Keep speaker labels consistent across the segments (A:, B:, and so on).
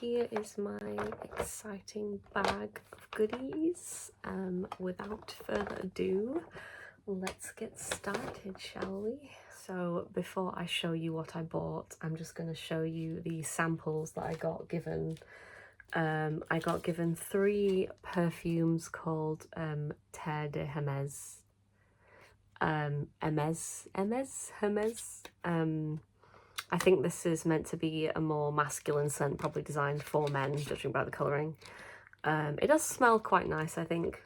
A: Here is my exciting bag of goodies. Without further ado, let's get started, shall we? So before I show you what I bought, I'm just going to show you the samples that I got given. I got given 3 perfumes called Terre de Hermes. Hermes. I think this is meant to be a more masculine scent, probably designed for men, judging by the colouring. It does smell quite nice, I think.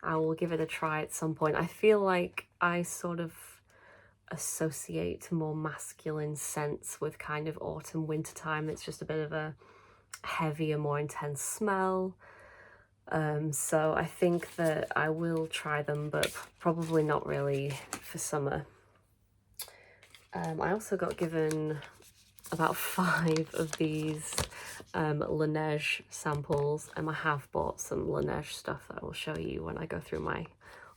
A: I will give it a try at some point. I feel like I sort of associate more masculine scents with kind of autumn, winter time. It's just a bit of a heavier, more intense smell. So I think that I will try them, but probably not really for summer. I also got given about 5 of these Laneige samples, and I have bought some Laneige stuff that I will show you when I go through my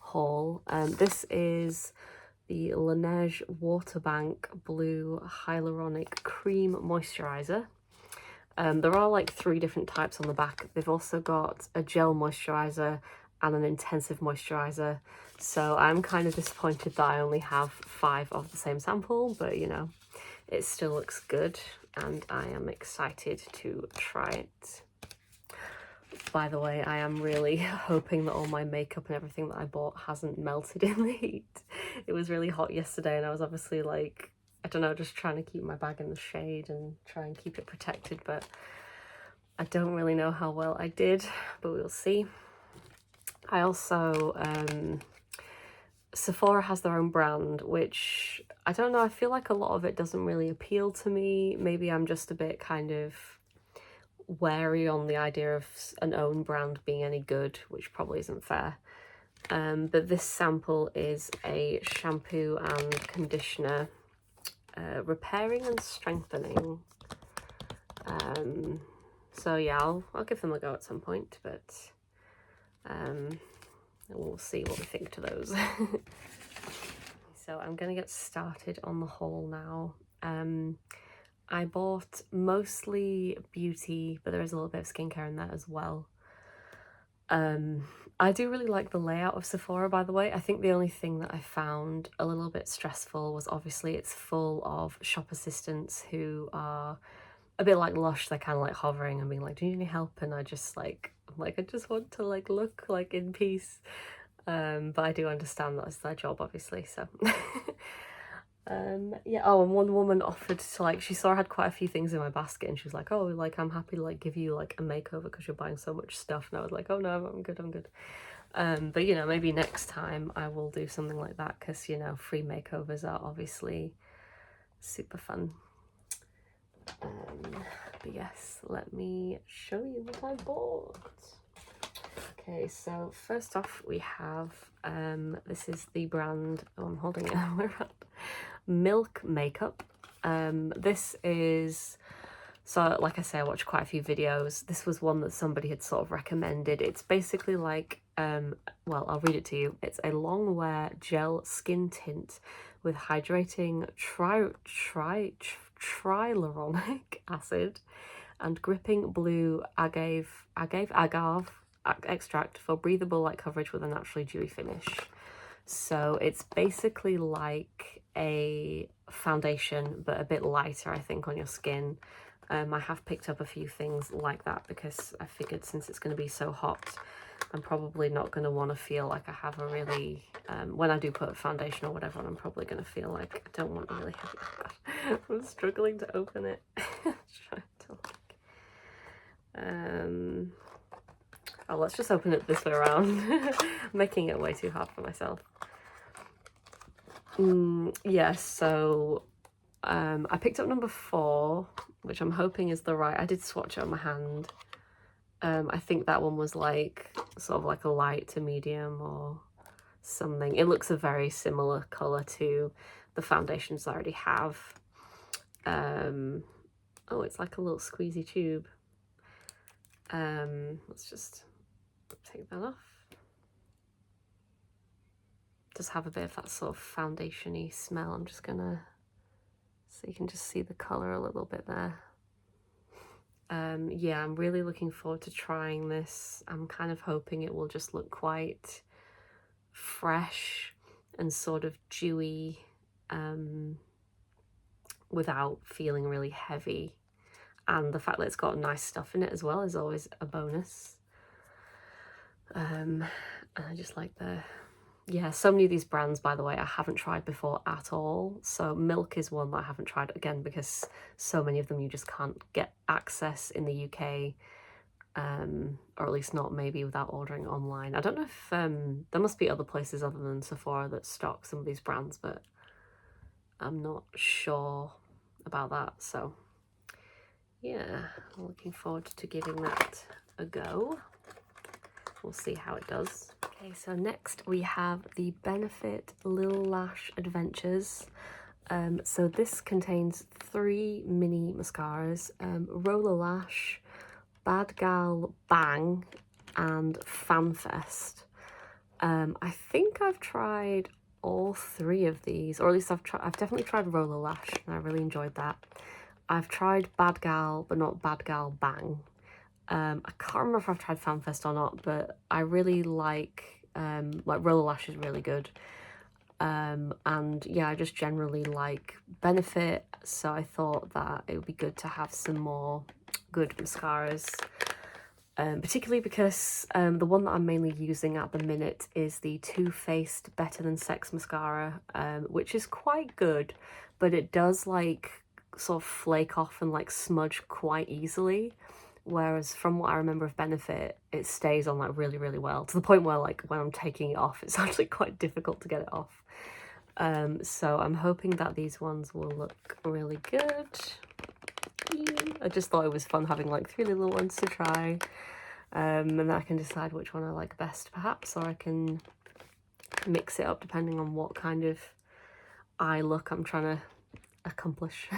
A: haul. This is the Laneige Waterbank Blue Hyaluronic Cream Moisturiser. There are like 3 different types on the back. They've also got a gel moisturiser and an intensive moisturiser. So I'm kind of disappointed that I only have 5 of the same sample, but you know, it still looks good and I am excited to try it. By the way, I am really hoping that all my makeup and everything that I bought hasn't melted in the heat. It was really hot yesterday and I was obviously like, I don't know, just trying to keep my bag in the shade and try and keep it protected, but I don't really know how well I did, but we'll see. I also, Sephora has their own brand, which, I don't know, I feel like a lot of it doesn't really appeal to me. Maybe I'm just a bit kind of wary on the idea of an own brand being any good, which probably isn't fair. But this sample is a shampoo and conditioner, repairing and strengthening. So yeah, I'll give them a go at some point, but we'll see what we think to those. So I'm gonna get started on the haul now. I bought mostly beauty, but there is a little bit of skincare in there as well. I do really like the layout of Sephora, by the way. I think the only thing that I found a little bit stressful was obviously it's full of shop assistants who are a bit like Lush. They're kind of like hovering and being like, do you need any help? And I just like, I just want to like look like in peace. But I do understand that it's their job, obviously, so. Yeah, oh, and one woman offered to like, she saw I had quite a few things in my basket and she was like, oh, like I'm happy to like give you like a makeover because you're buying so much stuff. And I was like, oh no, I'm good. But you know, maybe next time I will do something like that because, you know, free makeovers are obviously super fun. But yes, let me show you what I bought. Okay, so first off we have, this is the brand, oh, I'm holding it around, Milk Makeup. This is, so like I say, I watched quite a few videos. This was one that somebody had sort of recommended. It's basically like, well, I'll read it to you. It's a long wear gel skin tint with hydrating hyaluronic acid and gripping blue agave extract for breathable light coverage with a naturally dewy finish. So it's basically like a foundation, but a bit lighter, I think, on your skin. I have picked up a few things like that because I figured since it's going to be so hot, I'm probably not going to want to feel like I have a really, when I do put a foundation or whatever, I'm probably going to feel like I don't want a really heavy, oh God, I'm struggling to open it. Trying to like, oh, let's just open it this way around. Making it way too hard for myself. Yeah, so I picked up number 4, which I'm hoping is the right, I did swatch it on my hand. I think that one was like sort of like a light to medium or something. It looks a very similar colour to the foundations I already have. Oh, it's like a little squeezy tube. Let's just take that off. Does have a bit of that sort of foundation-y smell. I'm just gonna, so you can just see the colour a little bit there. Yeah, I'm really looking forward to trying this. I'm kind of hoping it will just look quite fresh and sort of dewy, without feeling really heavy. And the fact that it's got nice stuff in it as well is always a bonus. And I just like yeah, so many of these brands, by the way, I haven't tried before at all. So Milk is one that I haven't tried, again, because so many of them you just can't get access in the UK, or at least not maybe without ordering online. I don't know if there must be other places other than Sephora that stock some of these brands, but I'm not sure about that. So yeah, I'm looking forward to giving that a go. We'll see how it does. Okay, so next we have the Benefit Lil Lash Adventures. So this contains 3 mini mascaras, Roller Lash, Bad Gal Bang, and FanFest. I think I've tried all 3 of these, or at least I've definitely tried Roller Lash, and I really enjoyed that. I've tried Bad Gal, but not Bad Gal Bang. I can't remember if I've tried FanFest or not, but I really like Roller Lash is really good. And yeah, I just generally like Benefit, so I thought that it would be good to have some more good mascaras. Particularly because the one that I'm mainly using at the minute is the Too Faced Better Than Sex mascara, which is quite good, but it does like sort of flake off and like smudge quite easily. Whereas from what I remember of Benefit, it stays on like really, really well, to the point where like when I'm taking it off, it's actually quite difficult to get it off. So I'm hoping that these ones will look really good. I just thought it was fun having like 3 little ones to try. And then I can decide which one I like best perhaps, or I can mix it up depending on what kind of eye look I'm trying to accomplish.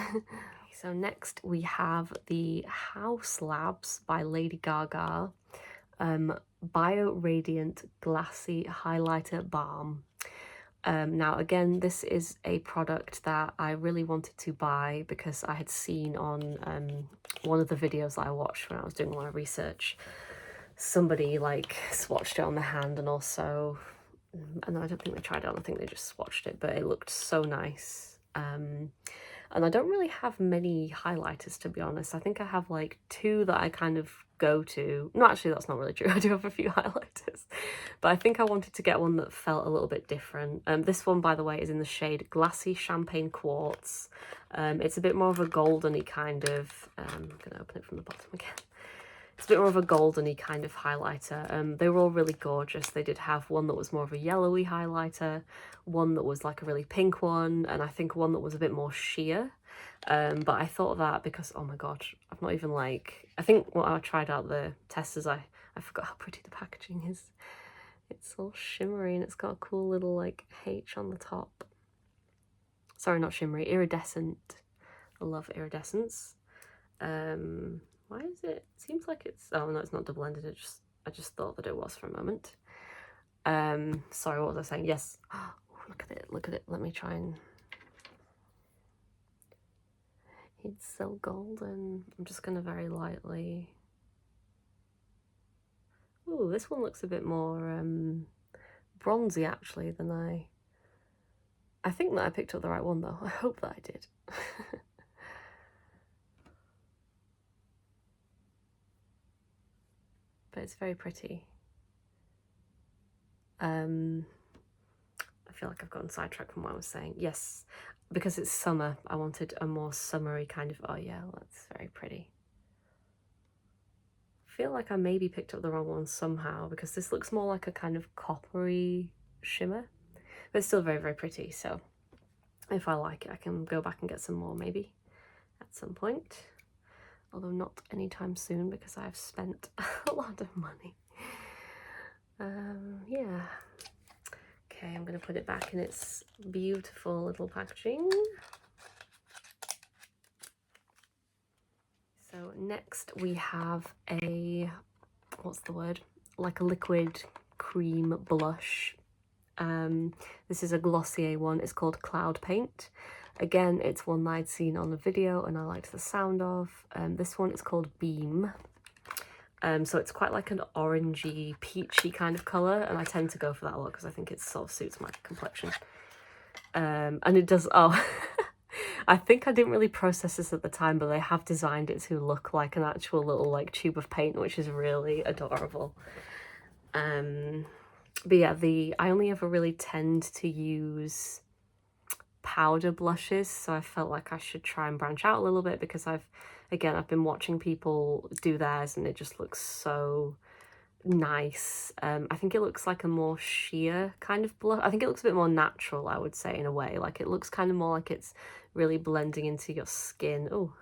A: So next we have the House Labs by Lady Gaga Bio Radiant Glassy Highlighter Balm. Now again, this is a product that I really wanted to buy because I had seen on one of the videos that I watched when I was doing a lot of research, somebody like swatched it on the hand, and also, and I don't think they tried it on, I think they just swatched it, but it looked so nice. And I don't really have many highlighters, to be honest. I think I have like 2 that I kind of go to. No, actually, that's not really true. I do have a few highlighters. But I think I wanted to get one that felt a little bit different. This one, by the way, is in the shade Glassy Champagne Quartz. It's a bit more of a goldeny kind of... I'm going to open it from the bottom again. It's a bit more of a goldeny kind of highlighter. They were all really gorgeous. They did have one that was more of a yellowy highlighter, one that was like a really pink one, and I think one that was a bit more sheer. But I thought that because, oh my god, I've not even like... I think when I tried out the testers, I forgot how pretty the packaging is. It's all shimmery and it's got a cool little like H on the top. Sorry, not shimmery, iridescent. I love iridescence. Why is it? Seems like it's... Oh no, it's not double ended. I just thought that it was for a moment. Sorry, what was I saying? Yes. Oh, look at it. Look at it. Let me try and... It's so golden. I'm just gonna very lightly... Ooh, this one looks a bit more bronzy actually than I think that I picked up the right one though. I hope that I did. But it's very pretty. I feel like I've gotten sidetracked from what I was saying. Yes, because it's summer, I wanted a more summery kind of... Oh yeah, that's very pretty. I feel like I maybe picked up the wrong one somehow, because this looks more like a kind of coppery shimmer. But it's still very, very pretty, so if I like it, I can go back and get some more maybe at some point. Although not anytime soon, because I've spent a lot of money. Yeah. Okay, I'm going to put it back in its beautiful little packaging. So next we have a, what's the word? Like a liquid cream blush. This is a Glossier one. It's called Cloud Paint. Again, it's one that I'd seen on a video and I liked the sound of. This one is called Beam. So it's quite like an orangey, peachy kind of colour, and I tend to go for that a lot because I think it sort of suits my complexion. And it does, oh, I think I didn't really process this at the time, but they have designed it to look like an actual little like tube of paint, which is really adorable. But yeah, I only ever really tend to use powder blushes, so I felt like I should try and branch out a little bit because I've been watching people do theirs and it just looks so nice. I think it looks like a more sheer kind of blush. I think it looks a bit more natural, I would say, in a way. Like it looks kind of more like it's really blending into your skin. Oh,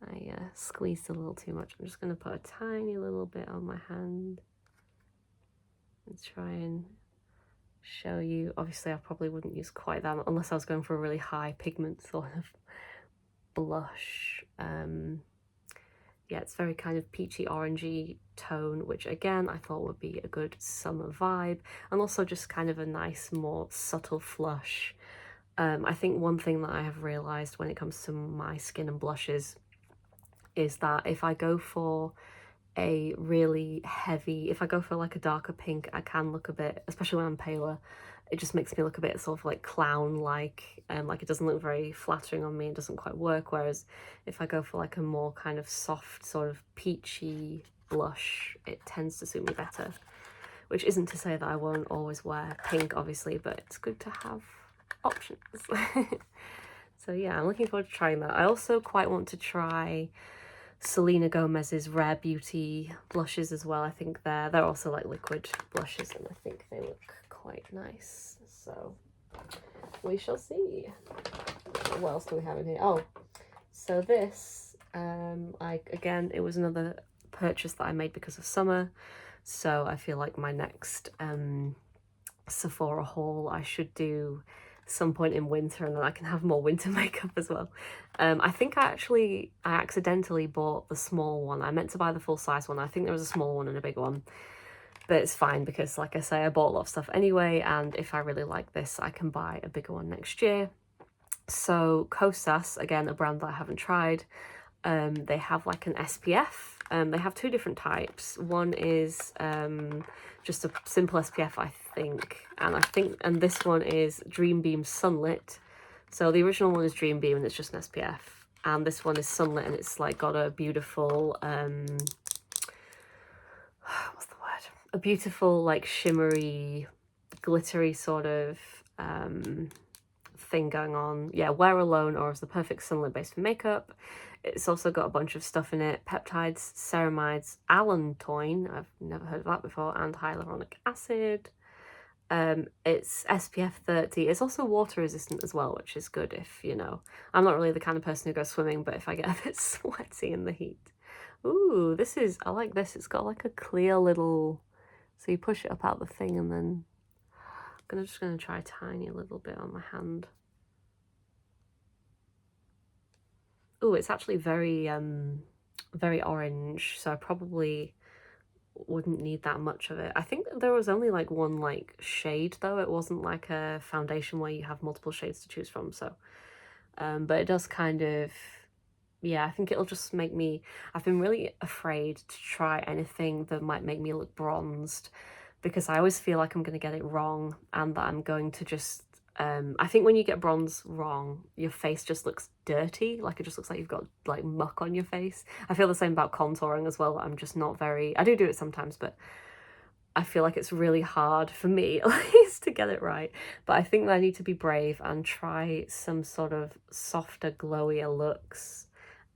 A: I squeezed a little too much. I'm just going to put a tiny little bit on my hand and try and show you. Obviously I probably wouldn't use quite that unless I was going for a really high pigment sort of blush. Yeah, it's very kind of peachy orangey tone, which again I thought would be a good summer vibe, and also just kind of a nice more subtle flush. I think one thing that I have realized when it comes to my skin and blushes is that if I go for a really heavy, if I go for like a darker pink, I can look a bit, especially when I'm paler, it just makes me look a bit sort of like clown-like, like it doesn't look very flattering on me, it doesn't quite work. Whereas if I go for like a more kind of soft sort of peachy blush, it tends to suit me better. Which isn't to say that I won't always wear pink, obviously, but it's good to have options. So yeah, I'm looking forward to trying that. I also quite want to try Selena Gomez's Rare Beauty blushes as well. I think they're also like liquid blushes and I think they look quite nice. So we shall see. What else do we have in here? Oh, so this, again, it was another purchase that I made because of summer. So I feel like my next Sephora haul I should do some point in winter, and then I can have more winter makeup as well. I think I accidentally bought the small one. I meant to buy the full size one. I think there was a small one and a big one, but it's fine because like I say, I bought a lot of stuff anyway, and if I really like this I can buy a bigger one next year. So Kosas, again, a brand that I haven't tried, they have like an SPF. They have two different types. One is just a simple SPF, I think, and this one is Dream Beam Sunlit. So the original one is Dream Beam and it's just an SPF, and this one is Sunlit and it's like got a beautiful what's the word? A beautiful like shimmery, glittery sort of thing going on. Yeah, wear alone or as the perfect sunlit base for makeup. It's also got a bunch of stuff in it: peptides, ceramides, allantoin, I've never heard of that before, and hyaluronic acid. It's SPF 30. It's also water resistant as well, which is good if, you know, I'm not really the kind of person who goes swimming, but if I get a bit sweaty in the heat. Ooh, I like this. It's got like a clear little, so you push it up out the thing and then I'm just gonna try a tiny little bit on my hand. Oh, it's actually very very orange, so I probably wouldn't need that much of it. I think there was only like one like shade though. It wasn't like a foundation where you have multiple shades to choose from, so but it does kind of, yeah, I think it'll just make me, I've been really afraid to try anything that might make me look bronzed because I always feel like I'm going to get it wrong and that I'm going to just I think when you get bronze wrong, your face just looks dirty. Like it just looks like you've got like muck on your face. I feel the same about contouring as well. I'm just not very, I do it sometimes, but I feel like it's really hard for me at least to get it right. But I think that I need to be brave and try some sort of softer, glowier looks.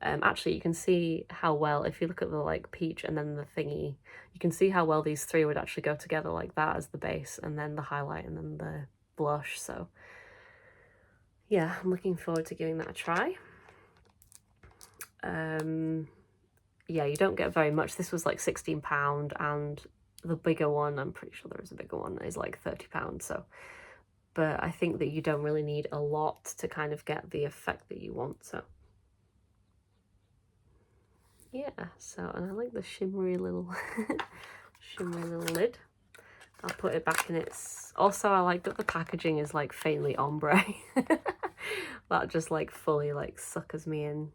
A: Actually, you can see how well, if you look at the like peach and then the thingy, you can see how well these three would actually go together, like that as the base and then the highlight and then the blush. So yeah, I'm looking forward to giving that a try. Yeah, you don't get very much. This was like £16 and the bigger one, I'm pretty sure there is a bigger one, is like £30. So, but I think that you don't really need a lot to kind of get the effect that you want. So yeah, so, and I like the shimmery little shimmery little lid. I'll put it back in its, also I like that the packaging is like faintly ombre. That just like fully like suckers me in.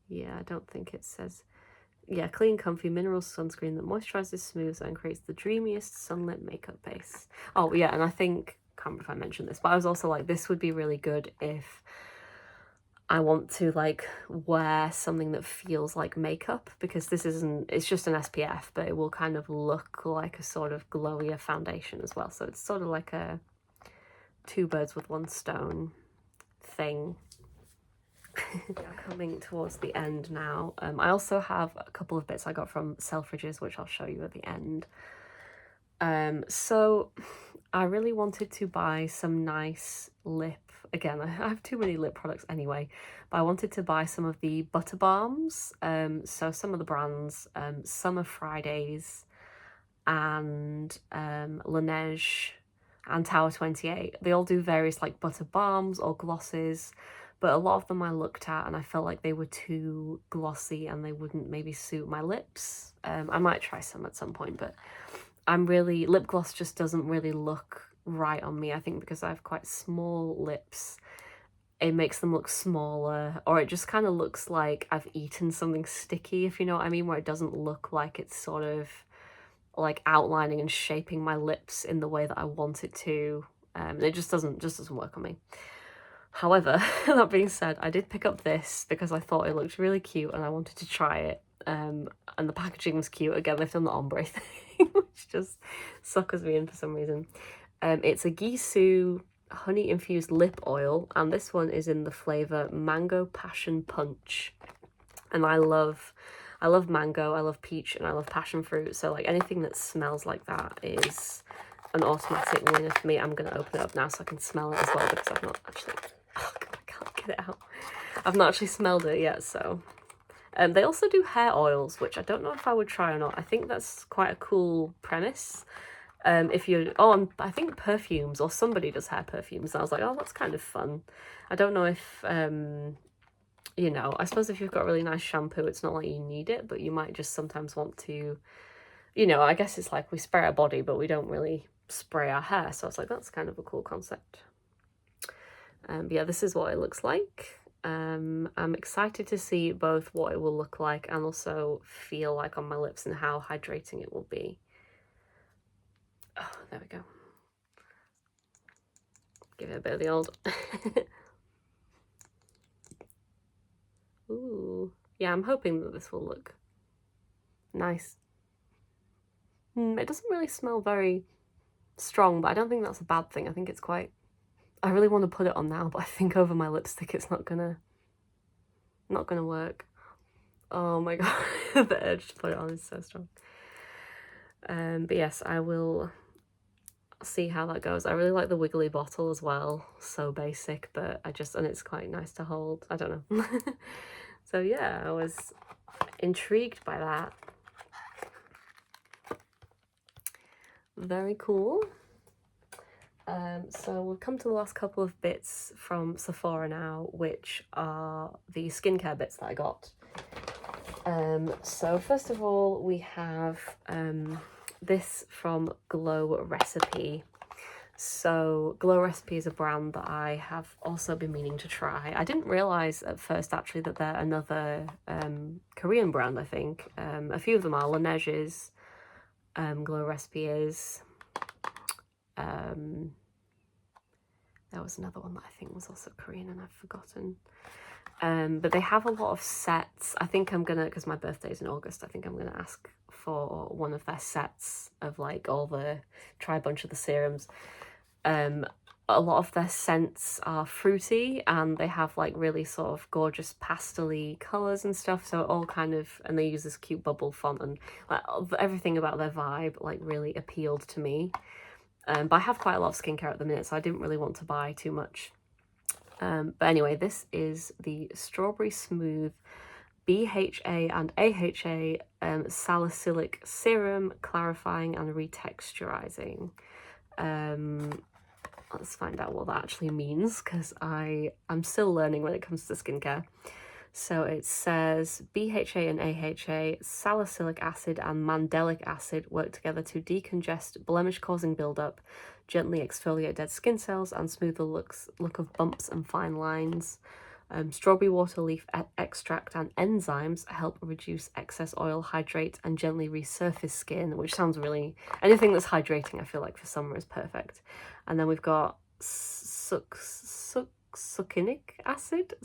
A: Yeah, I don't think it says. Yeah, clean, comfy mineral sunscreen that moisturizes, smooths, and creates the dreamiest sunlit makeup base. Oh yeah, and I think, can't remember if I mentioned this, but I was also like, this would be really good if I want to like wear something that feels like makeup, because this isn't, it's just an SPF, but it will kind of look like a sort of glowier foundation as well. So it's sort of like a two birds with one stone thing. Coming towards the end now. I also have a couple of bits I got from Selfridges, which I'll show you at the end. So I really wanted to buy some nice lip. Again, I have too many lip products anyway, but I wanted to buy some of the butter balms. So some of the brands, Summer Fridays and Laneige and Tower 28. They all do various like butter balms or glosses, but a lot of them I looked at and I felt like they were too glossy and they wouldn't maybe suit my lips. I might try some at some point, but lip gloss just doesn't really look right on me. I think because I have quite small lips, it makes them look smaller, or it just kind of looks like I've eaten something sticky, if you know what I mean, where it doesn't look like it's sort of like outlining and shaping my lips in the way that I want it to. It just doesn't work on me. However, that being said, I did pick up this because I thought it looked really cute and I wanted to try it. And the packaging was cute. Again, they've done the ombre thing, which just suckers me in for some reason. It's a Gisou honey infused lip oil, and this one is in the flavour Mango Passion Punch. And I love mango, I love peach, and I love passion fruit. So like anything that smells like that is an automatic winner for me. I'm gonna open it up now so I can smell it as well, because I've not actually, oh God, I can't get it out. I've not actually smelled it yet. So they also do hair oils, which I don't know if I would try or not. I think that's quite a cool premise. If you're, I think perfumes, or somebody does hair perfumes. And I was like, oh, that's kind of fun. I don't know if, you know, I suppose if you've got really nice shampoo, it's not like you need it, but you might just sometimes want to, you know, I guess it's like we spray our body, but we don't really spray our hair. So I was like, that's kind of a cool concept. But yeah, this is what it looks like. I'm excited to see both what it will look like and also feel like on my lips and how hydrating it will be. Oh, there we go. Give it a bit of the old. Ooh, yeah, I'm hoping that this will look nice. It doesn't really smell very strong, but I don't think that's a bad thing. I think it's quite, I really want to put it on now, but I think over my lipstick it's not gonna work. Oh my God, the urge to put it on is so strong. But yes, I will see how that goes. I really like the wiggly bottle as well. So basic, but and it's quite nice to hold. I don't know. So yeah, I was intrigued by that. Very cool. So we'll come to the last couple of bits from Sephora now, which are the skincare bits that I got. So first of all, we have this from Glow Recipe. So Glow Recipe is a brand that I have also been meaning to try. I didn't realise at first actually that they're another Korean brand, I think. A few of them are. Laneige's, Glow Recipe is. There was another one that I think was also Korean and I've forgotten. But they have a lot of sets. I think I'm gonna, because my birthday's in August, I think I'm gonna ask for one of their sets of like try a bunch of the serums. A lot of their scents are fruity and they have like really sort of gorgeous pastel-y colours and stuff, so all kind of, and they use this cute bubble font, and like everything about their vibe like really appealed to me. But I have quite a lot of skincare at the minute, so I didn't really want to buy too much. But anyway, this is the Strawberry Smooth BHA and AHA Salicylic Serum, Clarifying and Retexturizing. Let's find out what that actually means, because I'm still learning when it comes to skincare. So it says BHA and AHA, salicylic acid and mandelic acid work together to decongest blemish-causing buildup, gently exfoliate dead skin cells, and smooth the look of bumps and fine lines. Strawberry water leaf extract and enzymes help reduce excess oil, hydrate, and gently resurface skin, which sounds really... anything that's hydrating, I feel like, for summer is perfect. And then we've got succinic acid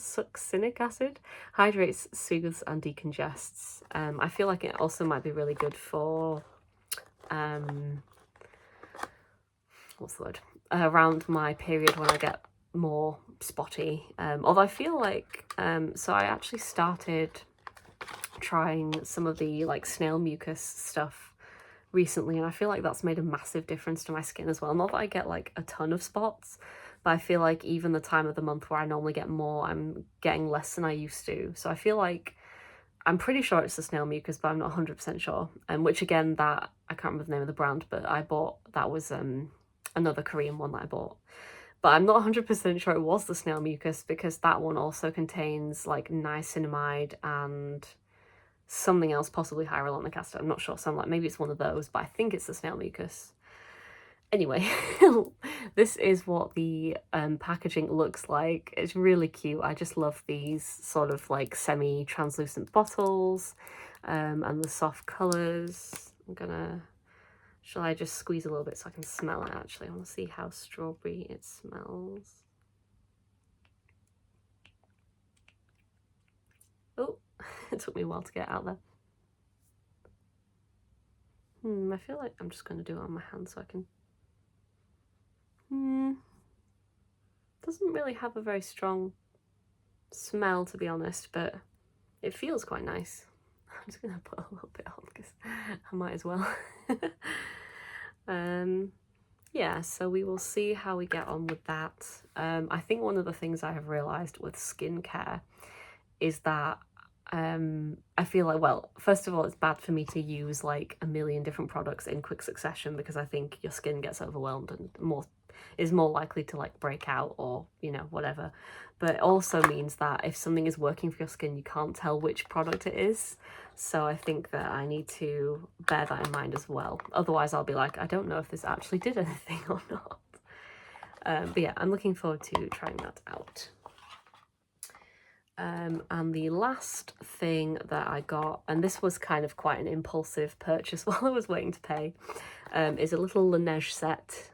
A: hydrates, soothes, and decongests. I feel like it also might be really good for what's the word, around my period when I get more spotty. Although I feel like so I actually started trying some of the like snail mucus stuff recently, and I feel like that's made a massive difference to my skin as well. Not that I get like a ton of spots, but I feel like even the time of the month where I normally get more, I'm getting less than I used to. So I feel like, I'm pretty sure it's the snail mucus, but I'm not 100% sure. Which again, that, I can't remember the name of the brand, but I bought, that was another Korean one that I bought. But I'm not 100% sure it was the snail mucus, because that one also contains like niacinamide and something else, possibly hyaluronic acid. I'm not sure, so I'm like, maybe it's one of those, but I think it's the snail mucus. Anyway, this is what the packaging looks like. It's really cute. I just love these sort of like semi-translucent bottles and the soft colours. Shall I just squeeze a little bit so I can smell it actually? I want to see how strawberry it smells. Oh, it took me a while to get out there. I feel like I'm just going to do it on my hand so I can... doesn't really have a very strong smell, to be honest, but it feels quite nice. I'm just going to put a little bit on because I might as well. Yeah, so we will see how we get on with that. I think one of the things I have realised with skincare is that I feel like, well, first of all, it's bad for me to use like a million different products in quick succession, because I think your skin gets overwhelmed and is more likely to like break out or, you know, whatever. But it also means that if something is working for your skin, you can't tell which product it is. So I think that I need to bear that in mind as well. Otherwise I'll be like, I don't know if this actually did anything or not. But yeah, I'm looking forward to trying that out. And the last thing that I got, and this was kind of quite an impulsive purchase while I was waiting to pay, is a little Laneige set.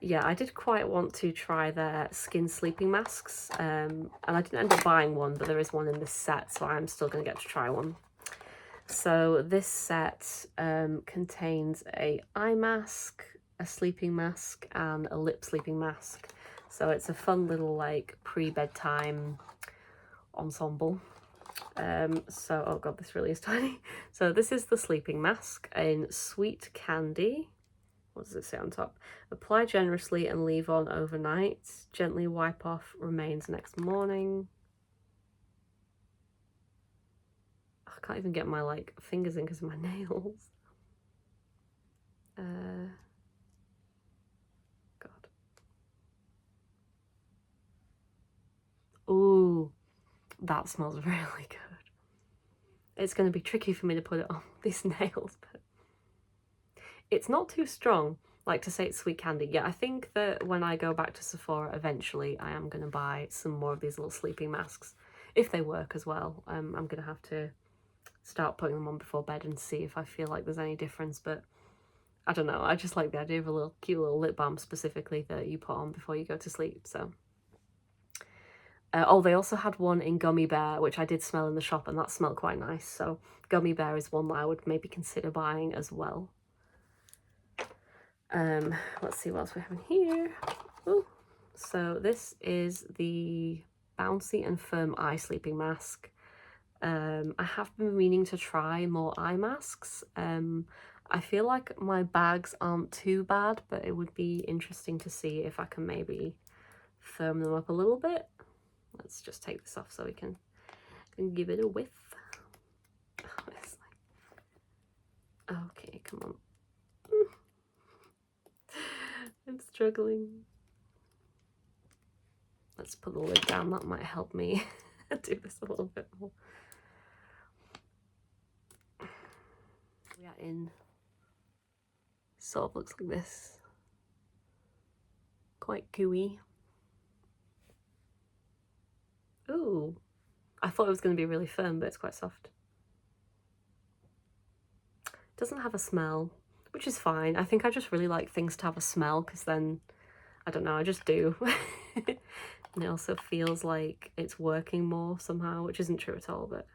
A: Yeah, I did quite want to try their skin sleeping masks, and I didn't end up buying one, but there is one in this set, so I'm still going to get to try one. So this set contains a eye mask, a sleeping mask, and a lip sleeping mask. So it's a fun little like pre-bedtime ensemble. So, oh god, this really is tiny. So this is the sleeping mask in Sweet Candy. What does it say on top? Apply generously and leave on overnight. Gently wipe off, remains next morning. I can't even get my like fingers in because of my nails. God. Ooh, that smells really good. It's going to be tricky for me to put it on these nails, but it's not too strong. Like to say it's Sweet Candy. Yeah, I think that when I go back to Sephora eventually, I am going to buy some more of these little sleeping masks. If they work as well. I'm going to have to start putting them on before bed and see if I feel like there's any difference, but I don't know. I just like the idea of a little cute little lip balm specifically that you put on before you go to sleep, so... oh, they also had one in Gummy Bear, which I did smell in the shop, and that smelled quite nice. So Gummy Bear is one that I would maybe consider buying as well. Let's see what else we have in here. Ooh. So this is the Bouncy and Firm Eye Sleeping Mask. I have been meaning to try more eye masks. I feel like my bags aren't too bad, but it would be interesting to see if I can maybe firm them up a little bit. Let's just take this off so we can give it a whiff. Okay, come on. I'm struggling. Let's put the lid down, that might help me do this a little bit more. We are in, sort of looks like this. Quite gooey. Ooh, I thought it was going to be really firm, but it's quite soft. Doesn't have a smell, which is fine. I think I just really like things to have a smell, because then, I don't know, I just do. And it also feels like it's working more somehow, which isn't true at all, but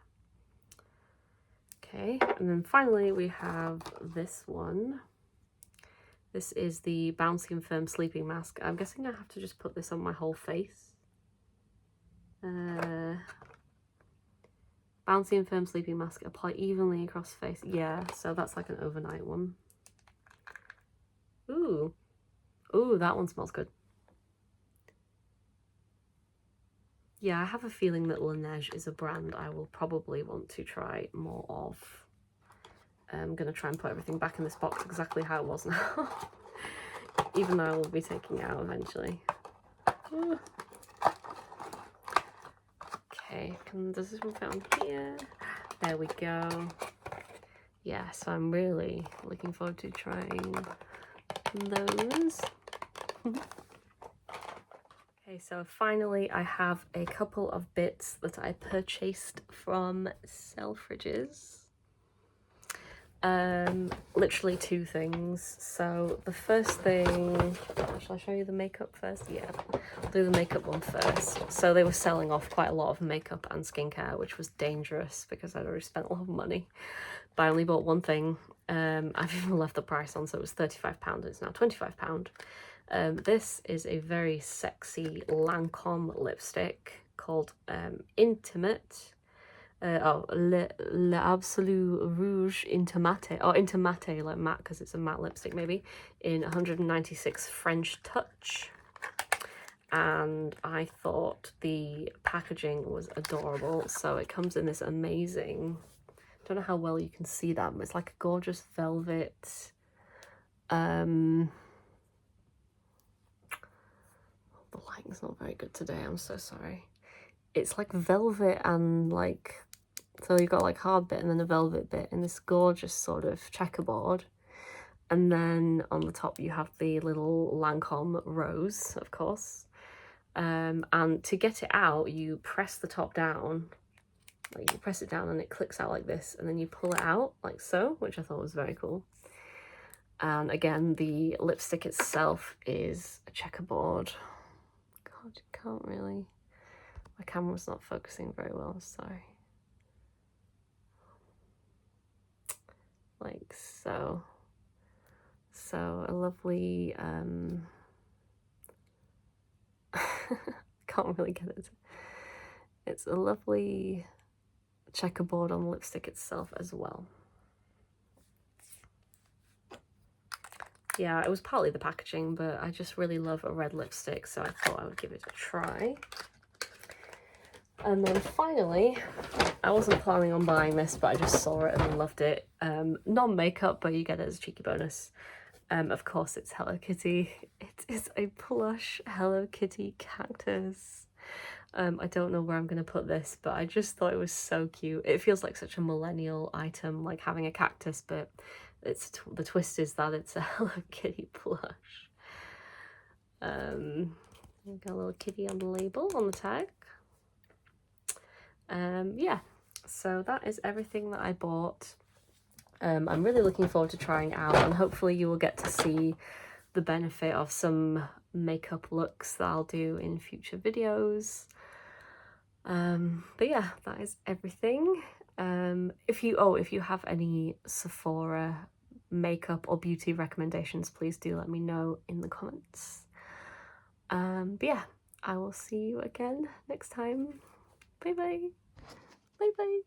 A: okay. And then finally we have this one. This is the Bouncy and Firm Sleeping Mask. I'm guessing I have to just put this on my whole face. Bouncy and Firm Sleeping Mask, apply evenly across face. Yeah, so that's like an overnight one. Ooh. Ooh, that one smells good. Yeah, I have a feeling that Laneige is a brand I will probably want to try more of. I'm going to try and put everything back in this box exactly how it was now. Even though I will be taking it out eventually. Ooh. Okay, does this one fit on here? There we go. Yeah, so I'm really looking forward to trying those. Okay, so finally I have a couple of bits that I purchased from Selfridges. Literally two things. So the first thing, shall I show you the makeup first? Yeah, I'll do the makeup one first. So they were selling off quite a lot of makeup and skincare, which was dangerous because I'd already spent a lot of money. But I only bought one thing. I've even left the price on, so it was £35, it's now £25. This is a very sexy Lancome lipstick called Intimate. Le Absolu Rouge Intimate, or Intimate like matte because it's a matte lipstick maybe, in 196 French Touch. And I thought the packaging was adorable. So it comes in this amazing, I don't know how well you can see that, but it's like a gorgeous velvet, the lighting's not very good today, I'm so sorry. It's like velvet and like, so you've got like hard bit and then a velvet bit in this gorgeous sort of checkerboard. And then on the top you have the little Lancome rose, of course. And to get it out, you press the top down, like you press it down and it clicks out like this, and then you pull it out like so, which I thought was very cool. And again, the lipstick itself is a checkerboard. God, you can't really, my camera's not focusing very well, sorry. Like so. So a lovely, can't really get it. It's a lovely checkerboard on the lipstick itself as well. Yeah, it was partly the packaging, but I just really love a red lipstick, so I thought I would give it a try. And then finally, I wasn't planning on buying this, but I just saw it and loved it. Non-makeup, but you get it as a cheeky bonus. Of course, it's Hello Kitty. It is a plush Hello Kitty cactus. I don't know where I'm going to put this, but I just thought it was so cute. It feels like such a millennial item, like having a cactus, but it's the twist is that it's a Hello Kitty plush. Got a little kitty on the label, on the tag. Yeah, so that is everything that I bought. I'm really looking forward to trying it out, and hopefully you will get to see the benefit of some makeup looks that I'll do in future videos. But yeah, that is everything. If you have any Sephora makeup or beauty recommendations, please do let me know in the comments. But yeah, I will see you again next time. Bye bye. Bye bye.